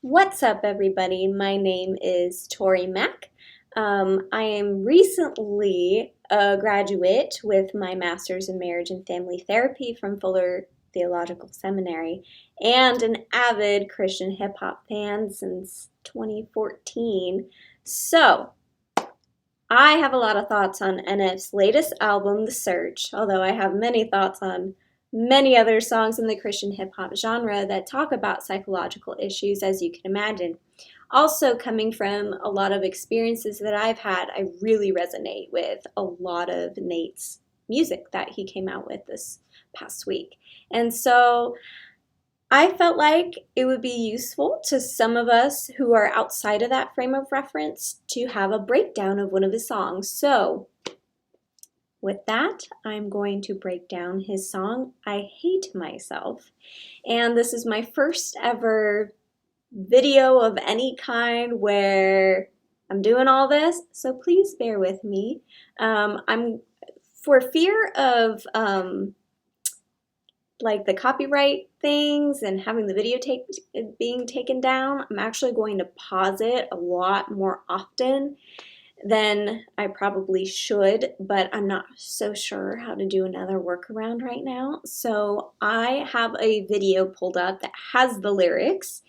What's up, everybody? My name is Tori Mack. I am recently a graduate with my master's in marriage and family therapy from Fuller Theological Seminary and an avid Christian hip hop fan since 2014. So, I have a lot of thoughts on NF's latest album, The Search, although I have many thoughts on many other songs in the Christian hip hop genre that talk about psychological issues, as you can imagine. Also, coming from a lot of experiences that I've had, I really resonate with a lot of Nate's music that he came out with this past week. And so I felt like it would be useful to some of us who are outside of that frame of reference to have a breakdown of one of his songs. So, with that, I'm going to break down his song, I Hate Myself. And this is my first ever video of any kind where I'm doing all this, so please bear with me. I'm for fear of like the copyright things and having the video being taken down, I'm actually going to pause it a lot more often than I probably should, but I'm not so sure how to do another workaround right now. So I have a video pulled up that has the lyrics,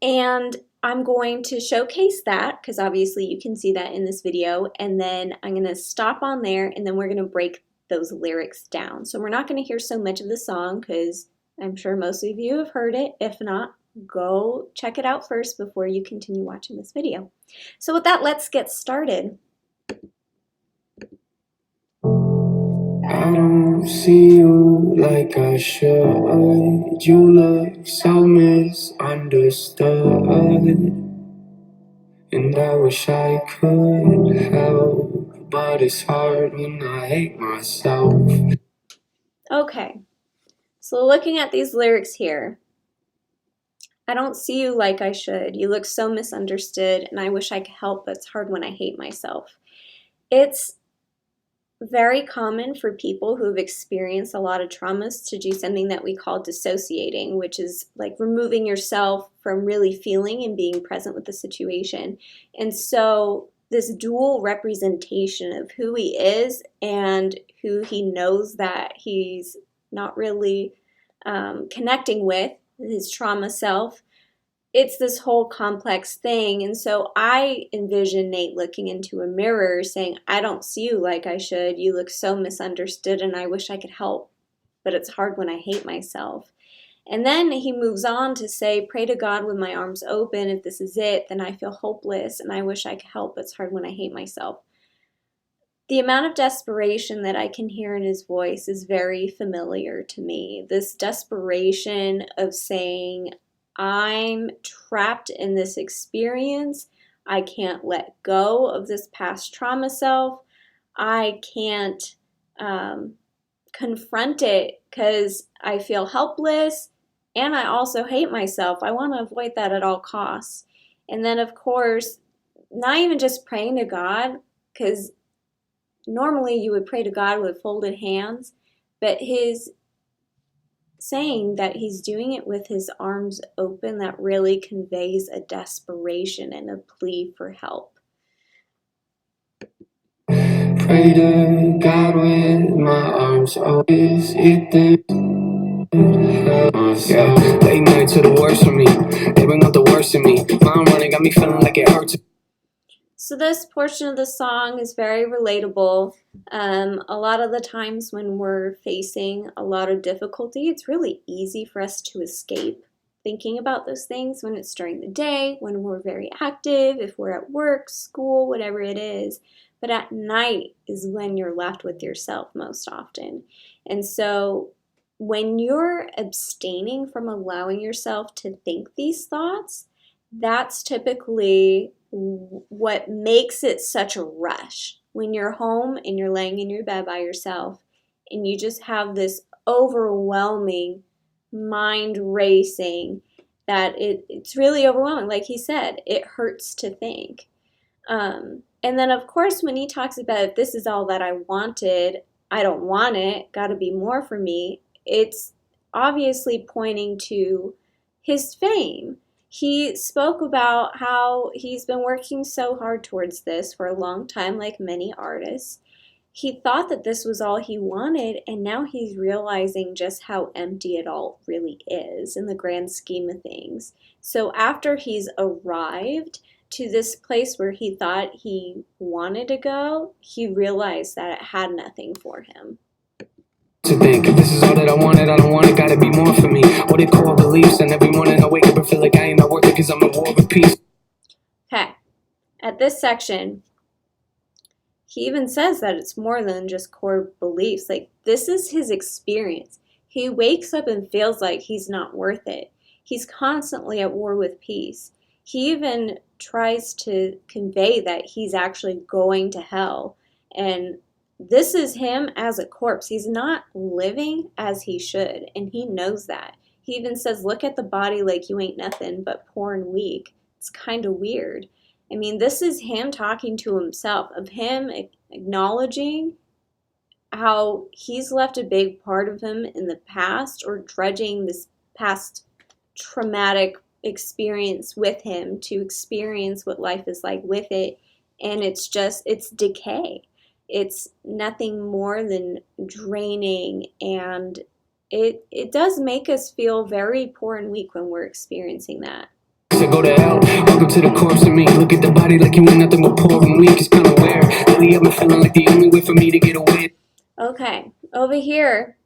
and I'm going to showcase that because obviously you can see that in this video, and then I'm going to stop on there and then we're going to break those lyrics down. So we're not going to hear so much of the song because I'm sure most of you have heard it. If not, go check it out first before you continue watching this video. So with that, let's get started. I don't see you like I should. You look so misunderstood. And I wish I could help, but it's hard when I hate myself. Okay, so looking at these lyrics here, I don't see you like I should. You look so misunderstood, and I wish I could help, but it's hard when I hate myself. It's very common for people who've experienced a lot of traumas to do something that we call dissociating, which is like removing yourself from really feeling and being present with the situation. And so this dual representation of who he is and who he knows that he's not really connecting with, his trauma self, it's this whole complex thing. And so I envision Nate looking into a mirror saying, I don't see you like I should. You look so misunderstood and I wish I could help, but it's hard when I hate myself. And then he moves on to say, pray to God with my arms open. If this is it, then I feel hopeless and I wish I could help, but it's hard when I hate myself. The amount of desperation that I can hear in his voice is very familiar to me. This desperation of saying, I'm trapped in this experience. I can't let go of this past trauma self. I can't confront it because I feel helpless and I also hate myself. I want to avoid that at all costs. And then, of course, not even just praying to God, because normally you would pray to God with folded hands, but his saying that he's doing it with his arms open, that really conveys a desperation and a plea for help. Pray to God with my arms open. Is it then? Yeah, late nights are the worst for me. They bring out the worst in me. Mom running got me feeling like it hurts. So this portion of the song is very relatable. A lot of the times when we're facing a lot of difficulty, it's really easy for us to escape thinking about those things when it's during the day, when we're very active, if we're at work, school, whatever it is. But at night is when you're left with yourself most often. And so when you're abstaining from allowing yourself to think these thoughts, that's typically what makes it such a rush. When you're home and you're laying in your bed by yourself and you just have this overwhelming mind racing that it's really overwhelming. Like he said, it hurts to think. And then, of course, when he talks about if this is all that I wanted, I don't want it, got to be more for me, it's obviously pointing to his fame. He spoke about how he's been working so hard towards this for a long time, like many artists. He thought that this was all he wanted, and now he's realizing just how empty it all really is in the grand scheme of things. So, after he's arrived to this place where he thought he wanted to go, he realized that it had nothing for him. To think this is all that I wanted, I don't want it, gotta be more for me. What it core beliefs, and every morning I wake up and feel like I ain't not worth it because I'm at war with peace. Okay, at this section, he even says that it's more than just core beliefs. Like, this is his experience. He wakes up and feels like he's not worth it. He's constantly at war with peace. He even tries to convey that he's actually going to hell. And this is him as a corpse. He's not living as he should, and he knows that. He even says, look at the body like you ain't nothing but poor and weak. It's kind of weird. I mean, this is him talking to himself, of him acknowledging how he's left a big part of him in the past, or dredging this past traumatic experience with him to experience what life is like with it. And it's decay. It's nothing more than draining, and it does make us feel very poor and weak when we're experiencing that. To go to hell, welcome to the corpse of me. Look at the body like you ain't nothing but poor and weak. It's kinda weird. Lately I've been feeling like the only way for me to get away. Okay, over here,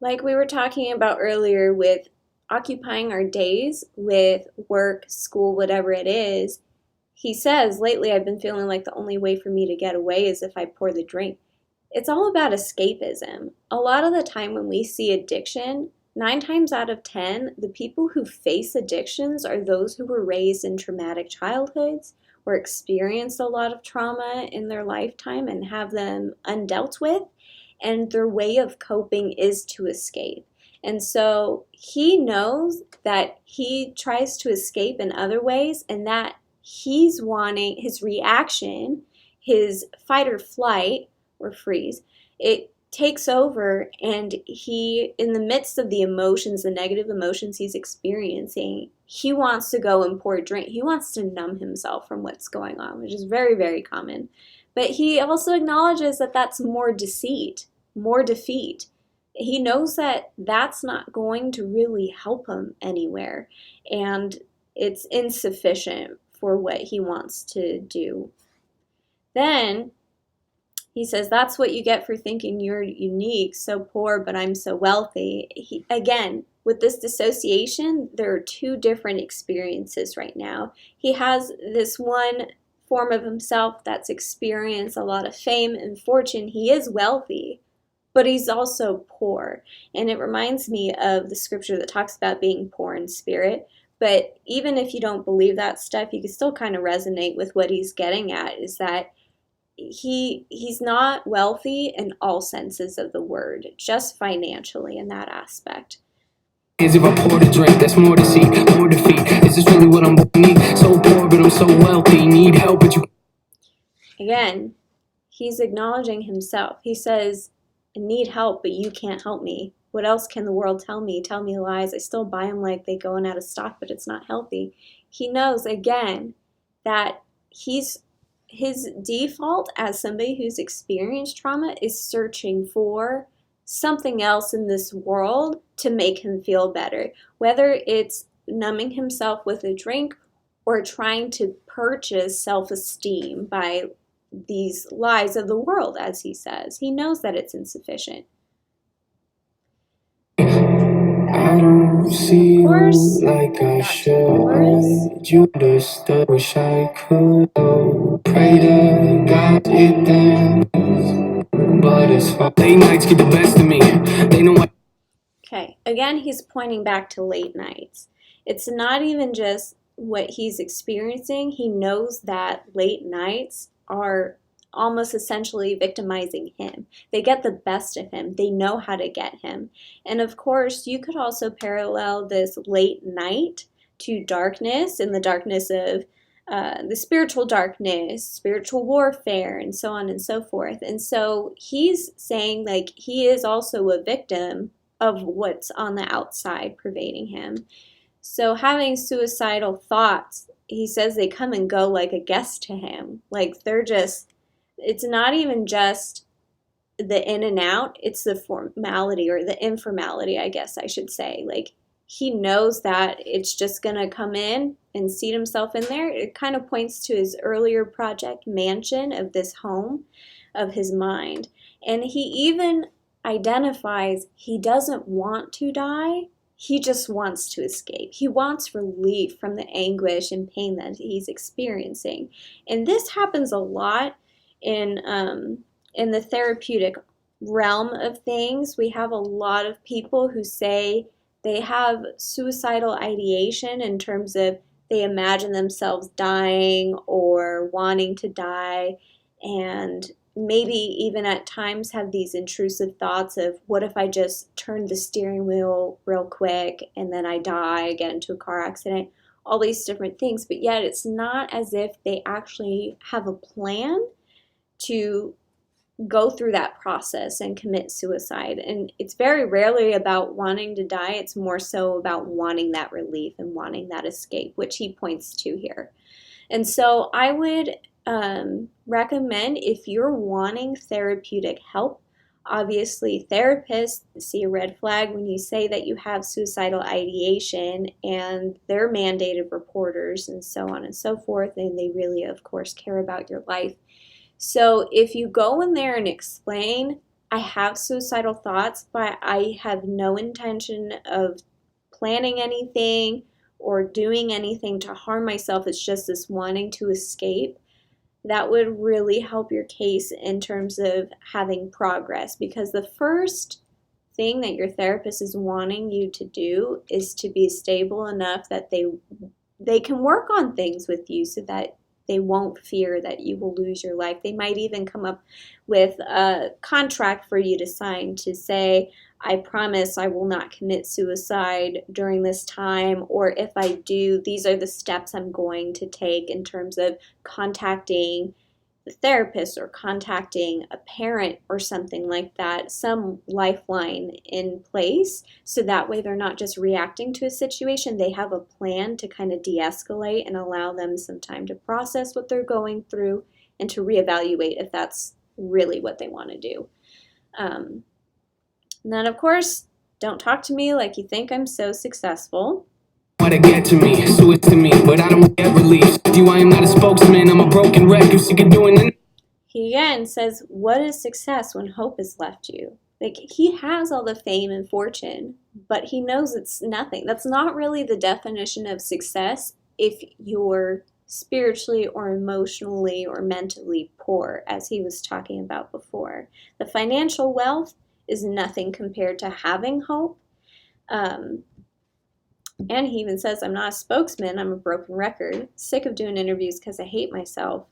like we were talking about earlier with occupying our days with work, school, whatever it is, he says, lately I've been feeling like the only way for me to get away is if I pour the drink. It's all about escapism. A lot of the time when we see addiction, 9 times out of 10, the people who face addictions are those who were raised in traumatic childhoods or experienced a lot of trauma in their lifetime and have them undealt with, and their way of coping is to escape. And so he knows that he tries to escape in other ways, and that he's wanting his reaction, his fight or flight or freeze, it takes over, and he, in the midst of the emotions, the negative emotions he's experiencing, he wants to go and pour a drink. He wants to numb himself from what's going on, which is very, very common. But he also acknowledges that that's more deceit, more defeat. He knows that that's not going to really help him anywhere, and it's insufficient for what he wants to do. Then he says, that's what you get for thinking you're unique, so poor, but I'm so wealthy. Again, with this dissociation, there are 2 different experiences right now. He has this one form of himself that's experienced a lot of fame and fortune. He is wealthy, but he's also poor. And it reminds me of the scripture that talks about being poor in spirit. But even if you don't believe that stuff, you can still kind of resonate with what he's getting at, is that he's not wealthy in all senses of the word, just financially in that aspect. Is if I pour the drink, that's more deceit, more defeat. Is this really what I'm need? So poor, but I'm so wealthy. Need help, but you. Again, he's acknowledging himself. He says, I need help, but you can't help me. What else can the world tell me? Tell me lies. I still buy them like they going out of stock, but it's not healthy. He knows, again, that his default as somebody who's experienced trauma is searching for something else in this world to make him feel better, whether it's numbing himself with a drink or trying to purchase self-esteem by these lies of the world, as he says. He knows that it's insufficient. I don't see you like I should. You understood, wish I could. Pray to God it then, but it's fine. Late nights get the best of me. They know what. Okay, again, he's pointing back to late nights. It's not even just what he's experiencing. He knows that late nights are almost essentially victimizing him. They get the best of him. They know how to get him. And of course, you could also parallel this late night to darkness, and the darkness of the spiritual darkness, spiritual warfare, and so on and so forth. And so he's saying, like, he is also a victim of what's on the outside pervading him. So having suicidal thoughts, he says they come and go like a guest to him. Like they're just, it's not even just the in and out, it's the formality or the informality, I guess I should say. Like he knows that it's just going to come in and seat himself in there. It kind of points to his earlier project mansion of this home of his mind. And he even identifies he doesn't want to die. He just wants to escape. He wants relief from the anguish and pain that he's experiencing. And this happens a lot in the therapeutic realm of things. We have a lot of people who say they have suicidal ideation in terms of they imagine themselves dying or wanting to die, and maybe even at times have these intrusive thoughts of what if I just turned the steering wheel real quick and then I die, get into a car accident, all these different things. But yet it's not as if they actually have a plan to go through that process and commit suicide. And it's very rarely about wanting to die. It's more so about wanting that relief and wanting that escape, which he points to here. And so I would recommend, if you're wanting therapeutic help, obviously therapists see a red flag when you say that you have suicidal ideation, and they're mandated reporters and so on and so forth, and they really, of course, care about your life. So if you go in there and explain, I have suicidal thoughts, but I have no intention of planning anything or doing anything to harm myself, it's just this wanting to escape, that would really help your case in terms of having progress. Because the first thing that your therapist is wanting you to do is to be stable enough that they can work on things with you so that they won't fear that you will lose your life. They might even come up with a contract for you to sign to say, I promise I will not commit suicide during this time, or if I do, these are the steps I'm going to take in terms of contacting the therapist or contacting a parent or something like that, some lifeline in place, so that way they're not just reacting to a situation, they have a plan to kind of de-escalate and allow them some time to process what they're going through and to reevaluate if that's really what they want to do. And then, of course, don't talk to me like you think I'm so successful. Why to get to me, so it's to me, but I don't get relief. You, I am not a spokesman, I'm a broken record, sick of doing it. He again says, what is success when hope has left you? Like, he has all the fame and fortune, but he knows it's nothing. That's not really the definition of success if you're spiritually or emotionally or mentally poor, as he was talking about before. The financial wealth is nothing compared to having hope. And he even says, I'm not a spokesman, I'm a broken record. Sick of doing interviews because I hate myself.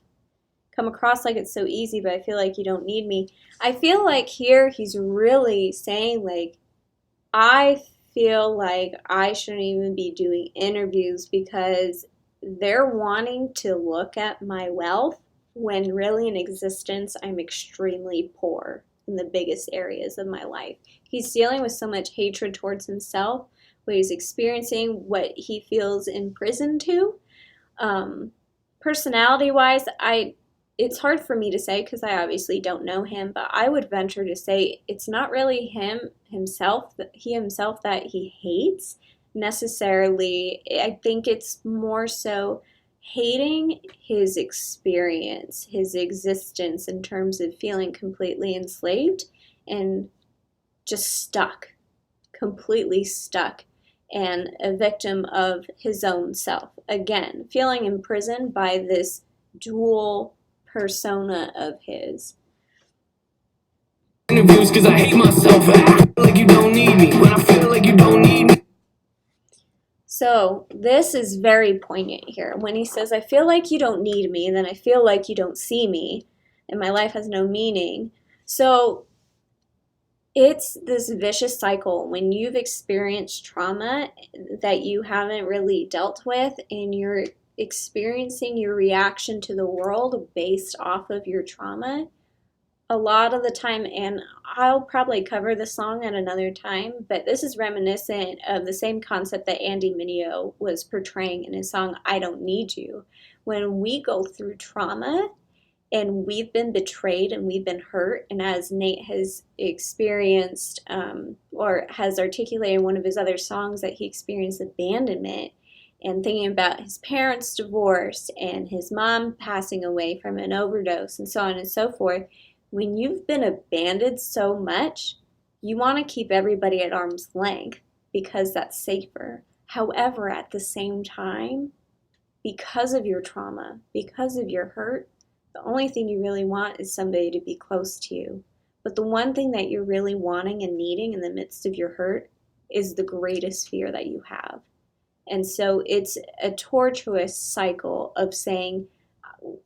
Come across like it's so easy, but I feel like you don't need me. I feel like here he's really saying, like, I feel like I shouldn't even be doing interviews because they're wanting to look at my wealth when really in existence I'm extremely poor in the biggest areas of my life. He's dealing with so much hatred towards himself, what he's experiencing, what he feels imprisoned to. Personality-wise, it's hard for me to say because I obviously don't know him, but I would venture to say it's not really himself that he hates necessarily. I think it's more so hating his experience, his existence in terms of feeling completely enslaved and just stuck, completely stuck, and a victim of his own self. Again, feeling imprisoned by this dual persona of his. Interviews because I hate myself. I feel like you don't need me when I feel like you don't need me. So this is very poignant here when he says, I feel like you don't need me, and then I feel like you don't see me, and my life has no meaning. So it's this vicious cycle when you've experienced trauma that you haven't really dealt with, and you're experiencing your reaction to the world based off of your trauma. a lot of the time, and I'll probably cover the song at another time, but this is reminiscent of the same concept that Andy Mineo was portraying in his song I Don't Need You. When we go through trauma and we've been betrayed and we've been hurt, and as Nate has experienced or has articulated in one of his other songs that he experienced abandonment, and thinking about his parents' divorce and his mom passing away from an overdose and so on and so forth, when you've been abandoned so much, you want to keep everybody at arm's length because that's safer. However, at the same time, because of your trauma, because of your hurt, the only thing you really want is somebody to be close to you. But the one thing that you're really wanting and needing in the midst of your hurt is the greatest fear that you have. And so it's a tortuous cycle of saying,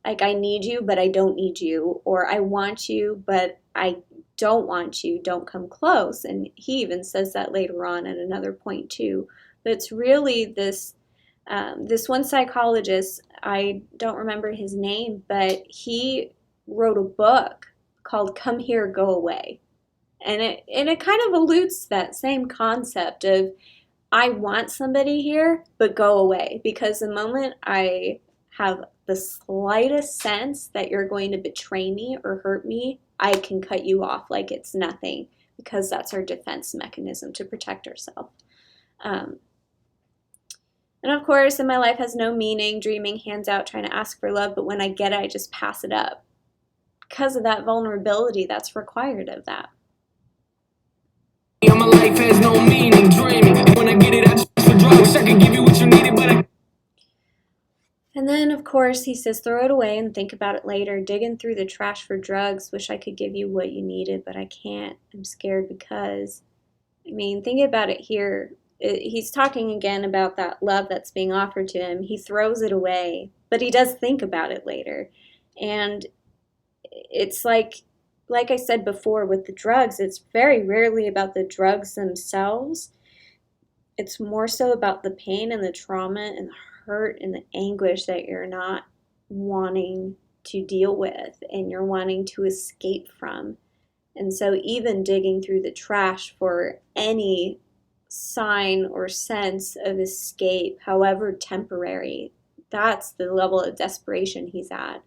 like, I need you, but I don't need you, or I want you, but I don't want you, don't come close. And he even says that later on at another point too. But it's really this one psychologist, I don't remember his name, but he wrote a book called Come Here, Go Away. And it kind of alludes to that same concept of I want somebody here, but go away. Because the moment I have the slightest sense that you're going to betray me or hurt me, I can cut you off like it's nothing, because that's our defense mechanism to protect ourselves. And of course, in my life has no meaning, dreaming, hands out, trying to ask for love, but when I get it, I just pass it up because of that vulnerability that's required of that. My life has no meaning, dreaming. When I get it, I just for drugs. I can give you what you needed, but I... And then, of course, he says, throw it away and think about it later. Digging through the trash for drugs. Wish I could give you what you needed, but I can't. I'm scared because, I mean, think about it here. He's talking again about that love that's being offered to him. He throws it away, but he does think about it later. And it's like I said before with the drugs, it's very rarely about the drugs themselves. It's more so about the pain and the trauma and the hurt and the anguish that you're not wanting to deal with and you're wanting to escape from. And so even digging through the trash for any sign or sense of escape, however temporary, that's the level of desperation he's at.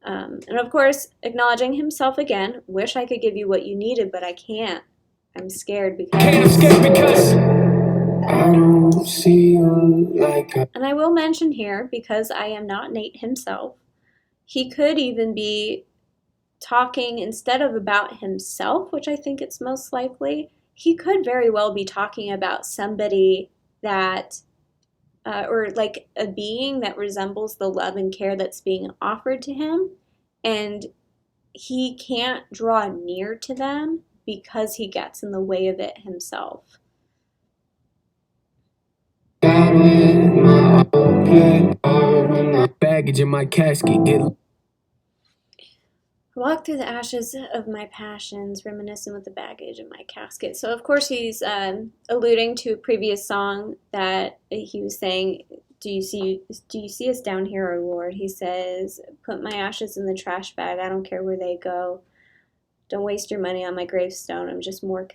And of course, acknowledging himself again, wish I could give you what you needed, but I can't. I'm scared because I don't see you like a... And I will mention here, because I am not Nate himself, he could even be talking, instead of about himself, which I think it's most likely, he could very well be talking about somebody that, or like a being that resembles the love and care that's being offered to him, and he can't draw near to them because he gets in the way of it himself. Baggage in my casket, get... Walk through the ashes of my passions, reminiscing with the baggage in my casket. So, of course, he's alluding to a previous song that he was saying, do you see us down here, O Lord? He says, put my ashes in the trash bag. I don't care where they go. Don't waste your money on my gravestone. I'm just more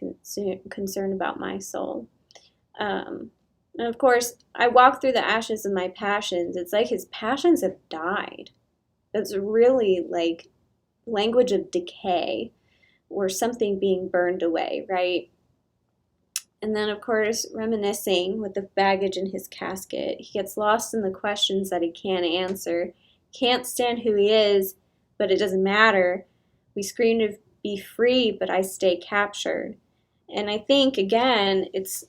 concerned about my soul. And, of course, I walk through the ashes of my passions. It's like his passions have died. It's really like language of decay or something being burned away, right? And then, of course, reminiscing with the baggage in his casket. He gets lost in the questions that he can't answer. Can't stand who he is, but it doesn't matter. We scream to be free, but I stay captured. And I think, again, it's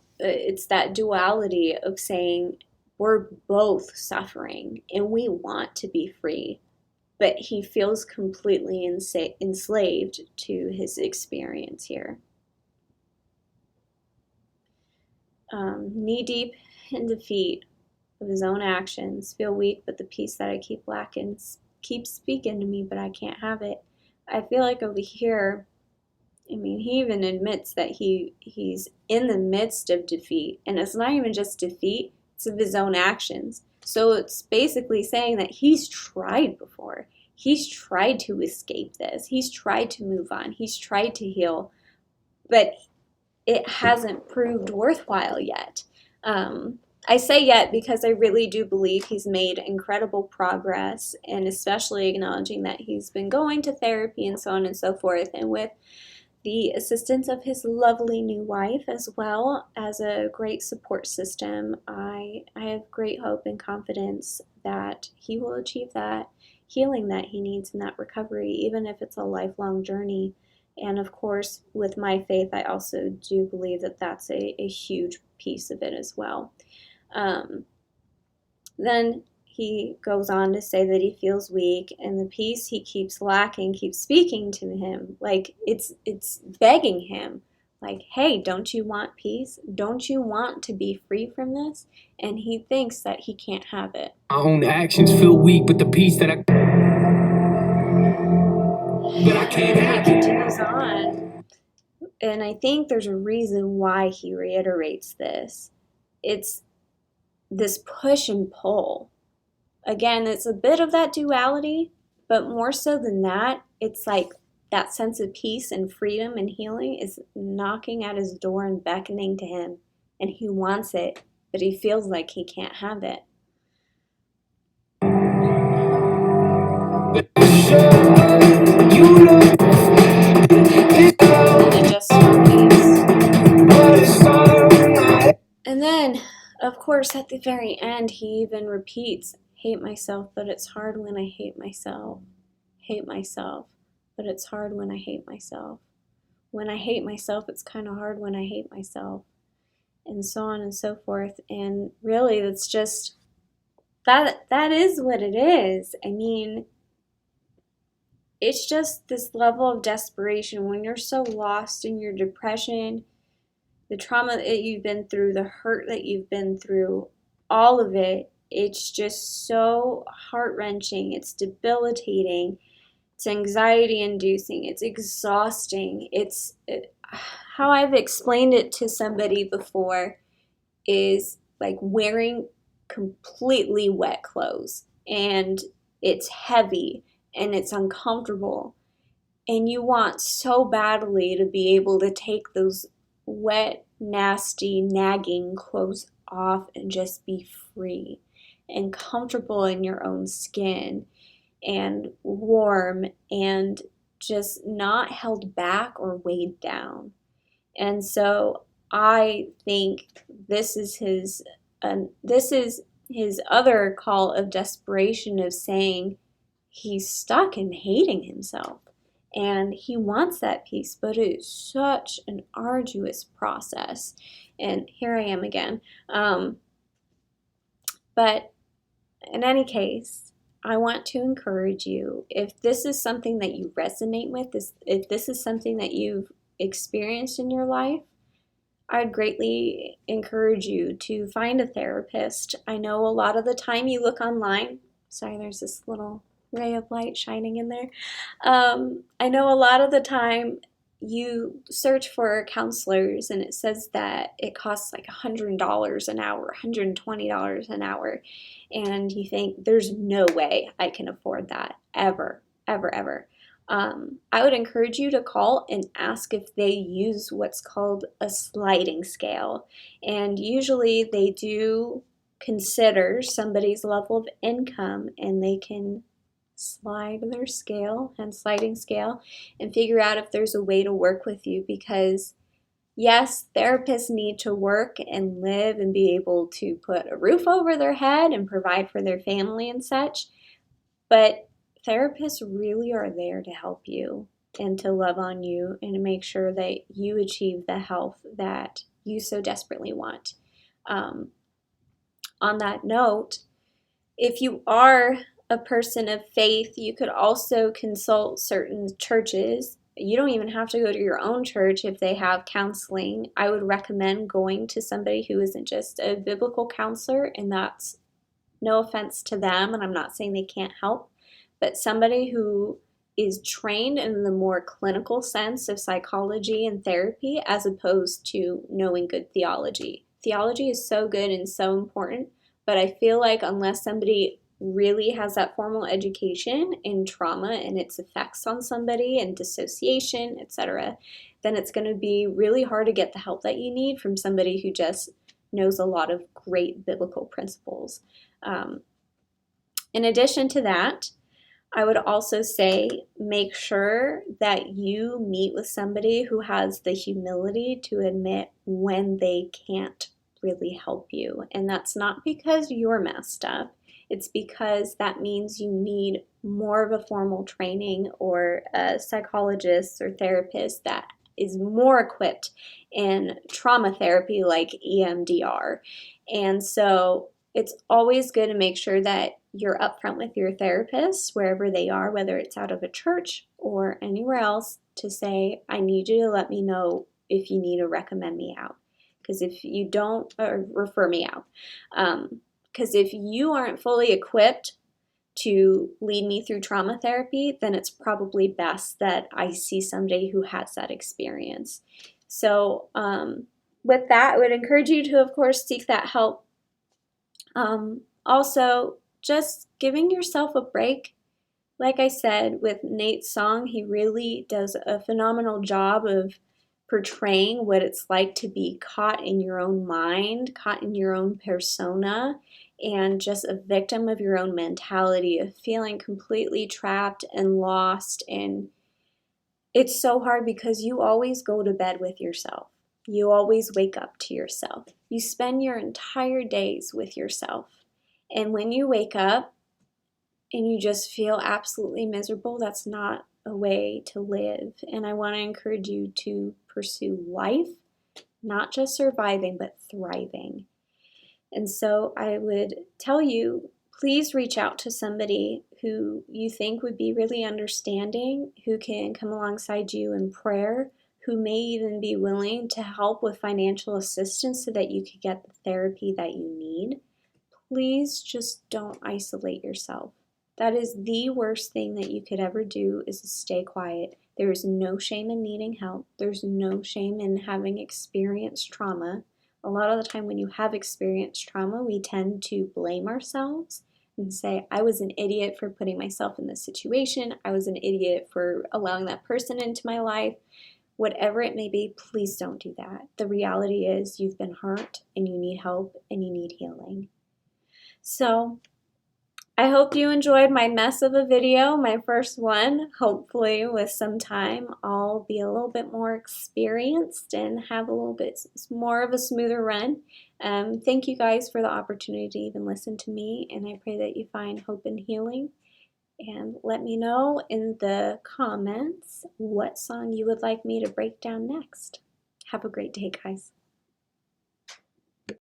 that duality of saying we're both suffering and we want to be free, but he feels completely enslaved to his experience here. Knee-deep in defeat of his own actions, feel weak, but the peace that I keep lacking keeps speaking to me, but I can't have it. I feel like over here, I mean, he even admits that he's in the midst of defeat, and it's not even just defeat, it's of his own actions. So it's basically saying that he's tried before. he's tried to escape this. He's tried to move on. He's tried to heal, but it hasn't proved worthwhile yet. I say yet because I really do believe he's made incredible progress, and especially acknowledging that he's been going to therapy and so on and so forth, and with the assistance of his lovely new wife as well as a great support system, I have great hope and confidence that he will achieve that healing that he needs in that recovery, even if it's a lifelong journey. And of course, with my faith, I also do believe that that's a huge piece of it as well. Then he goes on to say that he feels weak, and the peace he keeps lacking keeps speaking to him. Like it's begging him, like, hey, don't you want peace? Don't you want to be free from this? And he thinks that he can't have it. My own actions feel weak, but the peace that I can't have. He continues on, and I think there's a reason why he reiterates this. It's this push and pull. Again, it's a bit of that duality, but more so than that, it's like that sense of peace and freedom and healing is knocking at his door and beckoning to him, and he wants it, but he feels like he can't have it. And it just repeats. And then, of course, at the very end, he even repeats, hate myself, but it's hard when I hate myself. Hate myself, but it's hard when I hate myself. When I hate myself, it's kind of hard when I hate myself. And so on and so forth. And really, it's just, that is what it is. I mean, it's just this level of desperation when you're so lost in your depression, the trauma that you've been through, the hurt that you've been through, all of it. It's just so heart-wrenching. It's debilitating. It's anxiety-inducing. It's exhausting. How I've explained it to somebody before is like wearing completely wet clothes, and it's heavy and it's uncomfortable, and you want so badly to be able to take those wet, nasty, nagging clothes off and just be free and comfortable in your own skin and warm and just not held back or weighed down. And so I think this is his other call of desperation, of saying he's stuck in hating himself. And he wants that peace, but it's such an arduous process. And here I am again. But in any case, I want to encourage you, if this is something that you resonate with, if this is something that you've experienced in your life, I'd greatly encourage you to find a therapist. I know a lot of the time you look online. Sorry, there's this little ray of light shining in there. I know a lot of the time you search for counselors and it says that it costs like $100 an hour, $120 an hour, and you think there's no way I can afford that ever, ever, ever. I would encourage you to call and ask if they use what's called a sliding scale, and usually they do consider somebody's level of income, and they can slide their scale and sliding scale and figure out if there's a way to work with you, because yes, therapists need to work and live and be able to put a roof over their head and provide for their family and such, but therapists really are there to help you and to love on you and to make sure that you achieve the health that you so desperately want. On that note, if you are a person of faith, you could also consult certain churches. You don't even have to go to your own church if they have counseling. I would recommend going to somebody who isn't just a biblical counselor, and that's no offense to them, and I'm not saying they can't help, but somebody who is trained in the more clinical sense of psychology and therapy as opposed to knowing good theology. Theology is so good and so important, but I feel like unless somebody really has that formal education in trauma and its effects on somebody and dissociation, etc., then it's going to be really hard to get the help that you need from somebody who just knows a lot of great biblical principles. In addition to that, I would also say make sure that you meet with somebody who has the humility to admit when they can't really help you. And that's not because you're messed up. It's because that means you need more of a formal training or a psychologist or therapist that is more equipped in trauma therapy like EMDR. And so it's always good to make sure that you're upfront with your therapist wherever they are, whether it's out of a church or anywhere else, to say, I need you to let me know if you need to recommend me out. Because if you don't, or refer me out. Because if you aren't fully equipped to lead me through trauma therapy, then it's probably best that I see somebody who has that experience. So with that, I would encourage you to, of course, seek that help. Also, just giving yourself a break. Like I said, with Nate's song, he really does a phenomenal job of portraying what it's like to be caught in your own mind, caught in your own persona, and just a victim of your own mentality of feeling completely trapped and lost. And it's so hard because you always go to bed with yourself. You always wake up to yourself. You spend your entire days with yourself. And when you wake up and you just feel absolutely miserable, that's not a way to live. And I want to encourage you to pursue life, not just surviving, but thriving. And so I would tell you, please reach out to somebody who you think would be really understanding, who can come alongside you in prayer, who may even be willing to help with financial assistance so that you could get the therapy that you need. Please just don't isolate yourself. That is the worst thing that you could ever do, is to stay quiet. There is no shame in needing help. There's no shame in having experienced trauma. A lot of the time when you have experienced trauma, we tend to blame ourselves and say, I was an idiot for putting myself in this situation. I was an idiot for allowing that person into my life. Whatever it may be, please don't do that. The reality is you've been hurt and you need help and you need healing. So I hope you enjoyed my mess of a video, my first one. Hopefully with some time I'll be a little bit more experienced and have a little bit more of a smoother run. Thank you guys for the opportunity to even listen to me, and I pray that you find hope and healing. And let me know in the comments what song you would like me to break down next. Have a great day, guys.